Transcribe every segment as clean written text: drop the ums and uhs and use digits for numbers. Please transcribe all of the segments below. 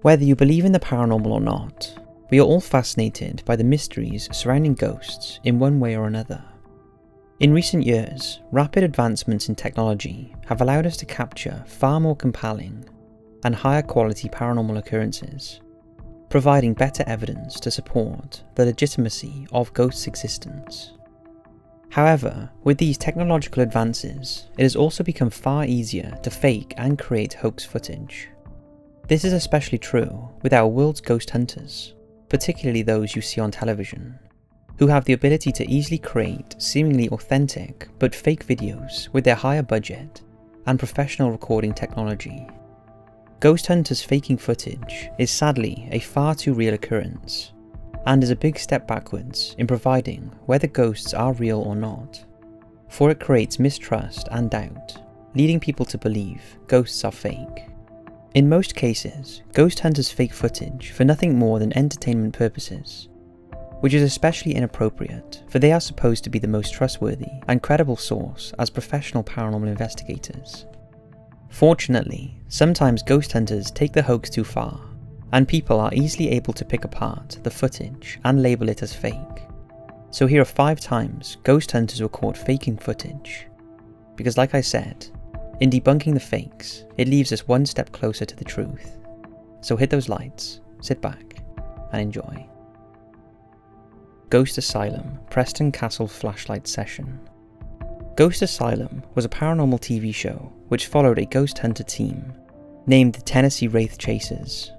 Whether you believe in the paranormal or not, we are all fascinated by the mysteries surrounding ghosts in one way or another. In recent years, rapid advancements in technology have allowed us to capture far more compelling and higher quality paranormal occurrences, providing better evidence to support the legitimacy of ghosts' existence. However, with these technological advances, it has also become far easier to fake and create hoax footage. This is especially true with our world's ghost hunters, particularly those you see on television, who have the ability to easily create seemingly authentic but fake videos with their higher budget and professional recording technology. Ghost hunters faking footage is sadly a far too real occurrence, and is a big step backwards in providing whether ghosts are real or not, for it creates mistrust and doubt, leading people to believe ghosts are fake. In most cases, ghost hunters fake footage for nothing more than entertainment purposes, which is especially inappropriate, for they are supposed to be the most trustworthy and credible source as professional paranormal investigators. Fortunately, sometimes ghost hunters take the hoax too far, and people are easily able to pick apart the footage and label it as fake. So here are 5 times ghost hunters were caught faking footage, because like I said, in debunking the fakes, it leaves us one step closer to the truth. So hit those lights, sit back, and enjoy. Ghost Asylum Preston Castle Flashlight Session. Ghost Asylum was a paranormal TV show which followed a ghost hunter team named the Tennessee Wraith Chasers,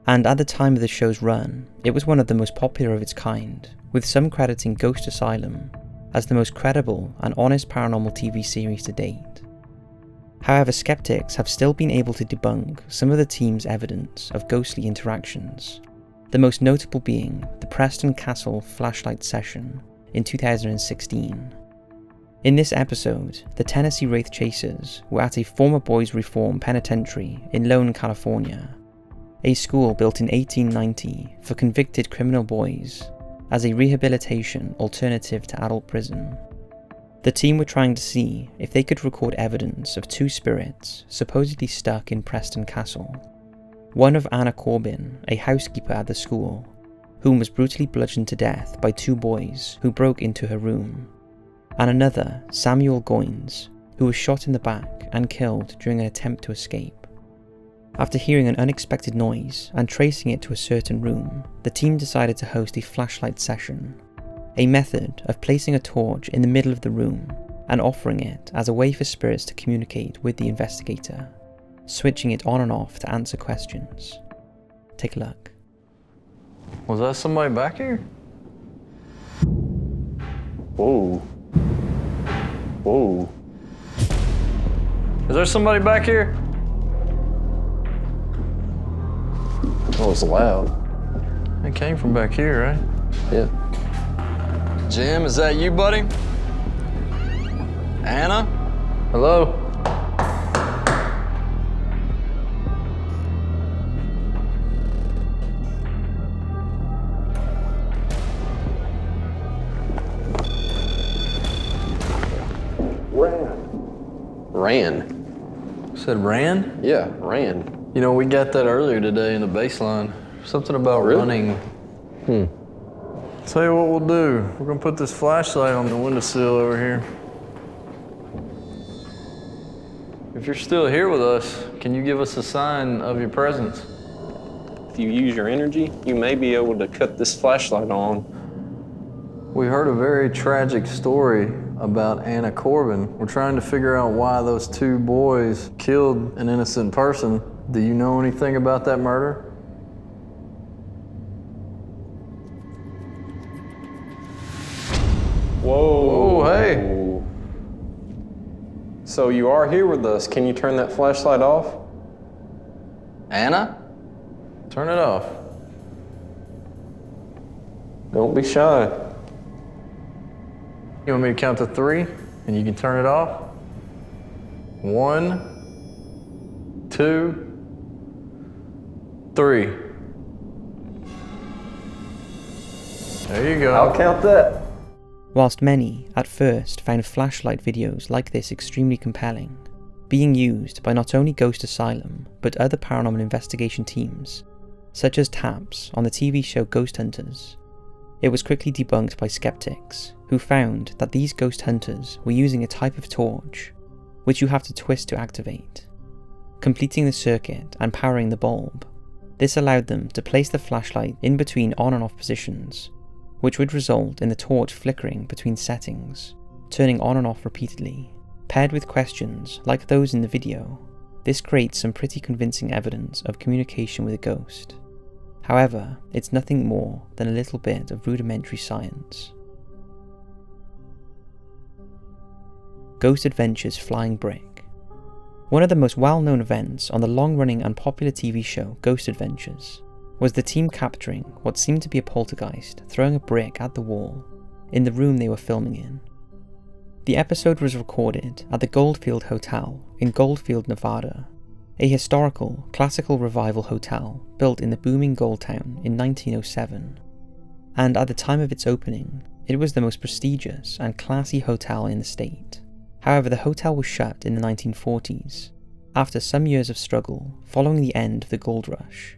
and at the time of the show's run, it was one of the most popular of its kind, with some crediting Ghost Asylum as the most credible and honest paranormal TV series to date. However, skeptics have still been able to debunk some of the team's evidence of ghostly interactions, the most notable being the Preston Castle Flashlight Session in 2016. In this episode, the Tennessee Wraith Chasers were at a former boys' reform penitentiary in Lone, California, a school built in 1890 for convicted criminal boys as a rehabilitation alternative to adult prison. The team were trying to see if they could record evidence of 2 spirits supposedly stuck in Preston Castle. One of Anna Corbin, a housekeeper at the school, whom was brutally bludgeoned to death by 2 boys who broke into her room, and another, Samuel Goins, who was shot in the back and killed during an attempt to escape. After hearing an unexpected noise and tracing it to a certain room, the team decided to host a flashlight session, a method of placing a torch in the middle of the room and offering it as a way for spirits to communicate with the investigator, switching it on and off to answer questions. Take a look. Was that somebody back here? Whoa. Whoa. Is there somebody back here? That was loud. It came from back here, right? Yeah. Jim, is that you, buddy? Anna? Hello? Ran. Said ran? Yeah, ran. You know, we got that earlier today in the baseline. Something about running. Tell you what we'll do. We're gonna put this flashlight on the windowsill over here. If you're still here with us, can you give us a sign of your presence? If you use your energy, you may be able to cut this flashlight on. We heard a very tragic story about Anna Corbin. We're trying to figure out why those 2 boys killed an innocent person. Do you know anything about that murder? Whoa. Oh, hey. So you are here with us. Can you turn that flashlight off? Anna? Turn it off. Don't be shy. You want me to count to 3 and you can turn it off? 1, 2, 3. There you go. I'll count that. Whilst many, at first, found flashlight videos like this extremely compelling, being used by not only Ghost Asylum, but other paranormal investigation teams such as taps on the TV show Ghost Hunters. It was quickly debunked by skeptics, who found that these ghost hunters were using a type of torch, which you have to twist to activate, completing the circuit and powering the bulb. This allowed them to place the flashlight in between on and off positions, which would result in the torch flickering between settings, turning on and off repeatedly. Paired with questions like those in the video, this creates some pretty convincing evidence of communication with a ghost. However, it's nothing more than a little bit of rudimentary science. Ghost Adventures Flying Brick. One of the most well-known events on the long-running and popular TV show Ghost Adventures was the team capturing what seemed to be a poltergeist throwing a brick at the wall in the room they were filming in. The episode was recorded at the Goldfield Hotel in Goldfield, Nevada, a historical, classical revival hotel built in the booming gold town in 1907, and at the time of its opening, it was the most prestigious and classy hotel in the state. However, the hotel was shut in the 1940s, after some years of struggle following the end of the gold rush,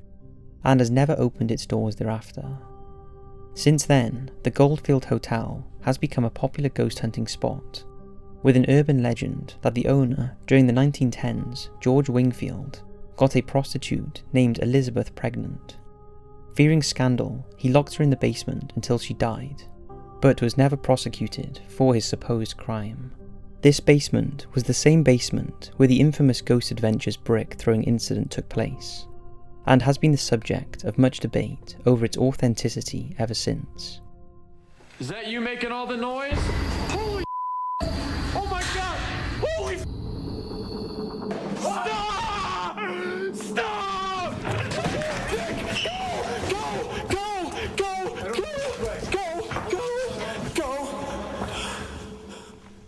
and has never opened its doors thereafter. Since then, the Goldfield Hotel has become a popular ghost hunting spot, with an urban legend that the owner, during the 1910s, George Wingfield, got a prostitute named Elizabeth pregnant. Fearing scandal, he locked her in the basement until she died, but was never prosecuted for his supposed crime. This basement was the same basement where the infamous Ghost Adventures brick throwing incident took place, and has been the subject of much debate over its authenticity ever since. Is that you making all the noise? Holy oh my god! Holy stop! Stop! Go!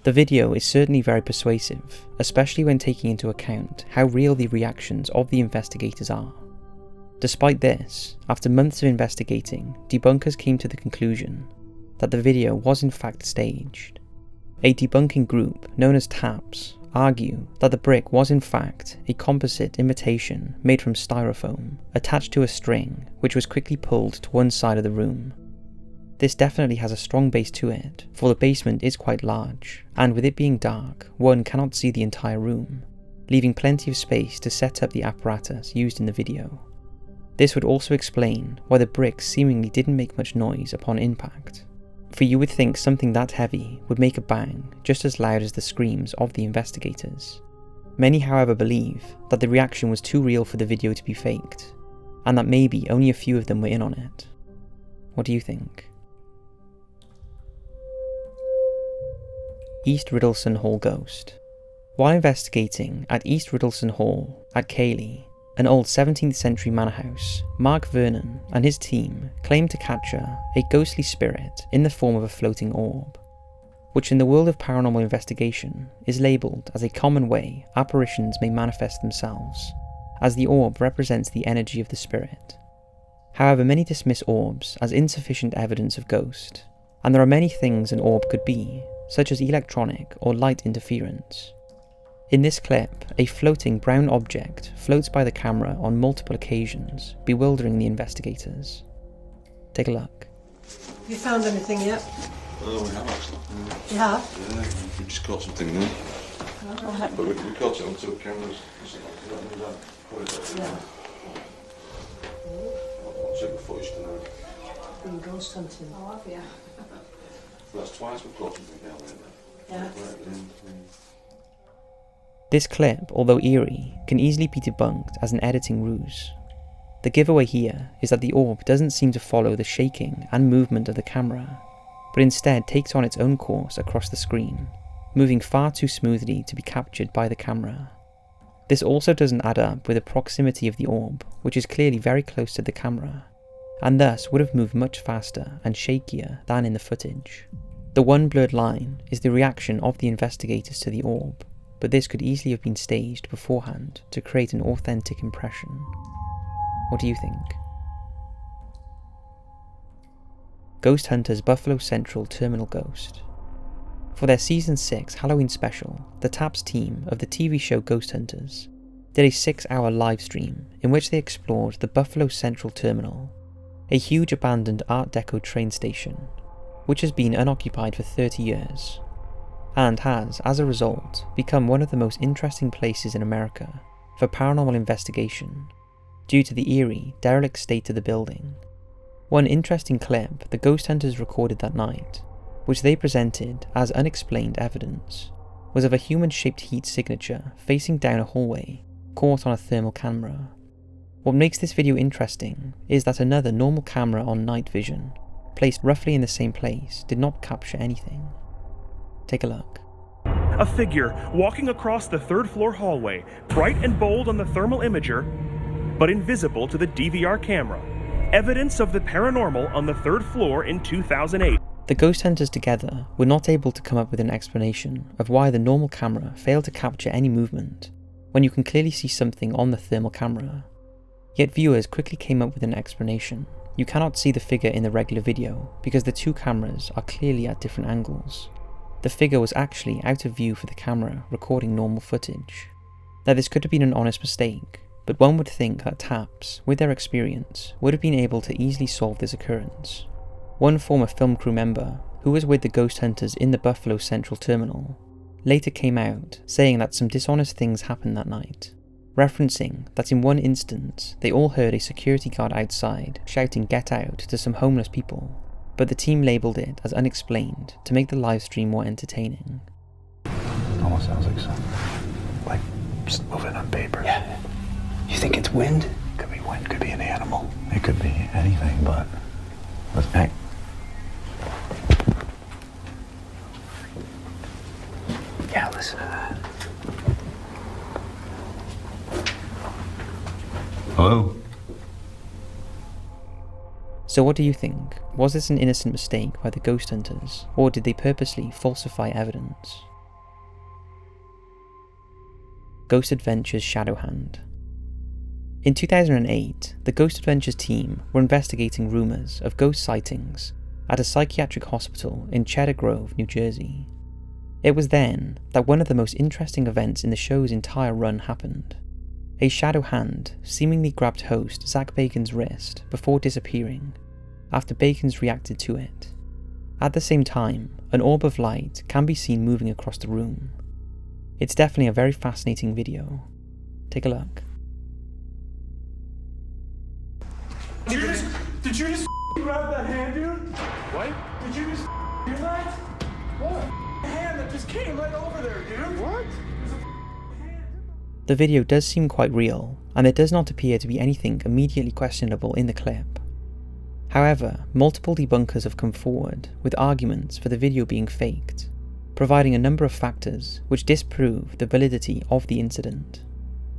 The video is certainly very persuasive, especially when taking into account how real the reactions of the investigators are. Despite this, after months of investigating, debunkers came to the conclusion that the video was in fact staged. A debunking group known as TAPS argue that the brick was in fact a composite imitation made from styrofoam attached to a string which was quickly pulled to one side of the room. This definitely has a strong base to it, for the basement is quite large, and with it being dark, one cannot see the entire room, leaving plenty of space to set up the apparatus used in the video. This would also explain why the bricks seemingly didn't make much noise upon impact, for you would think something that heavy would make a bang just as loud as the screams of the investigators. Many, however, believe that the reaction was too real for the video to be faked, and that maybe only a few of them were in on it. What do you think? East Riddleston Hall Ghost. While investigating at East Riddleston Hall at Cayley, an old 17th century manor house, Mark Vernon and his team claimed to capture a ghostly spirit in the form of a floating orb, which in the world of paranormal investigation is labelled as a common way apparitions may manifest themselves, as the orb represents the energy of the spirit. However, many dismiss orbs as insufficient evidence of ghost, and there are many things an orb could be, such as electronic or light interference. In this clip, a floating brown object floats by the camera on multiple occasions, bewildering the investigators. Take a look. Have you found anything yet? Oh, we have actually. You have? Yeah, we just caught something new. But we caught it on two cameras. Yeah. I'll check the footage tonight. Been ghost hunting. Oh, have you? That's twice we've caught something down there. Yeah. This clip, although eerie, can easily be debunked as an editing ruse. The giveaway here is that the orb doesn't seem to follow the shaking and movement of the camera, but instead takes on its own course across the screen, moving far too smoothly to be captured by the camera. This also doesn't add up with the proximity of the orb, which is clearly very close to the camera, and thus would have moved much faster and shakier than in the footage. The one blurred line is the reaction of the investigators to the orb, but this could easily have been staged beforehand to create an authentic impression. What do you think? Ghost Hunters Buffalo Central Terminal Ghost. For their Season 6 Halloween special, the TAPS team of the TV show Ghost Hunters did a 6-hour live stream in which they explored the Buffalo Central Terminal, a huge abandoned Art Deco train station, which has been unoccupied for 30 years, and has, as a result, become one of the most interesting places in America for paranormal investigation, due to the eerie, derelict state of the building. One interesting clip the ghost hunters recorded that night, which they presented as unexplained evidence, was of a human-shaped heat signature facing down a hallway, caught on a thermal camera. What makes this video interesting is that another normal camera on night vision, placed roughly in the same place, did not capture anything. Take a look. A figure walking across the 3rd floor hallway, bright and bold on the thermal imager, but invisible to the DVR camera. Evidence of the paranormal on the 3rd floor in 2008. The ghost hunters together were not able to come up with an explanation of why the normal camera failed to capture any movement, when you can clearly see something on the thermal camera. Yet viewers quickly came up with an explanation. You cannot see the figure in the regular video because the two cameras are clearly at different angles. The figure was actually out of view for the camera recording normal footage. Now this could have been an honest mistake, but one would think that TAPS, with their experience, would have been able to easily solve this occurrence. One former film crew member, who was with the ghost hunters in the Buffalo Central Terminal, later came out saying that some dishonest things happened that night, referencing that in one instance they all heard a security guard outside shouting "get out" to some homeless people, but the team labelled it as unexplained to make the live stream more entertaining. Almost sounds like something, like just moving on paper. Yeah. You think it's wind? Could be wind, could be an animal. It could be anything, but let's hang. Yeah, listen to that. Hello? So what do you think? Was this an innocent mistake by the ghost hunters, or did they purposely falsify evidence? Ghost Adventures Shadow Hand. In 2008, the Ghost Adventures team were investigating rumours of ghost sightings at a psychiatric hospital in Cheddar Grove, New Jersey. It was then that one of the most interesting events in the show's entire run happened. A shadow hand seemingly grabbed host Zach Bacon's wrist before disappearing, after Bacon's reacted to it. At the same time, an orb of light can be seen moving across the room. It's definitely a very fascinating video. Take a look. Did you just grab that hand, dude? What? Did you just do that? What? Hand that just came right over there, dude. What? The video does seem quite real, and there does not appear to be anything immediately questionable in the clip. However, multiple debunkers have come forward with arguments for the video being faked, providing a number of factors which disprove the validity of the incident.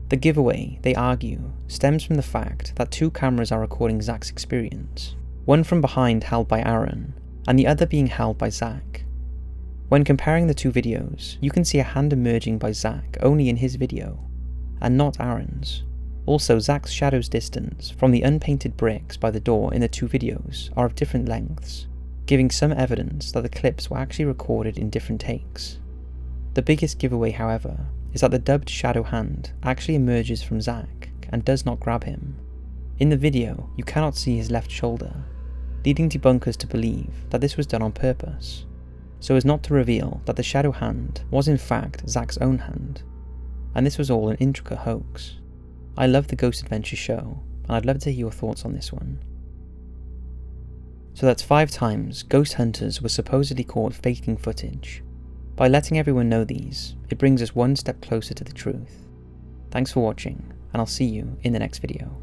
The giveaway, they argue, stems from the fact that two cameras are recording Zach's experience, one from behind held by Aaron, and the other being held by Zach. When comparing the two videos, you can see a hand emerging by Zach only in his video, and not Aaron's. Also, Zach's shadow's distance from the unpainted bricks by the door in the two videos are of different lengths, giving some evidence that the clips were actually recorded in different takes. The biggest giveaway, however, is that the dubbed shadow hand actually emerges from Zach and does not grab him. In the video, you cannot see his left shoulder, leading debunkers to believe that this was done on purpose, so as not to reveal that the shadow hand was in fact Zach's own hand, and this was all an intricate hoax. I love the Ghost Adventures show, and I'd love to hear your thoughts on this one. So that's 5 times ghost hunters were supposedly caught faking footage. By letting everyone know these, it brings us one step closer to the truth. Thanks for watching, and I'll see you in the next video.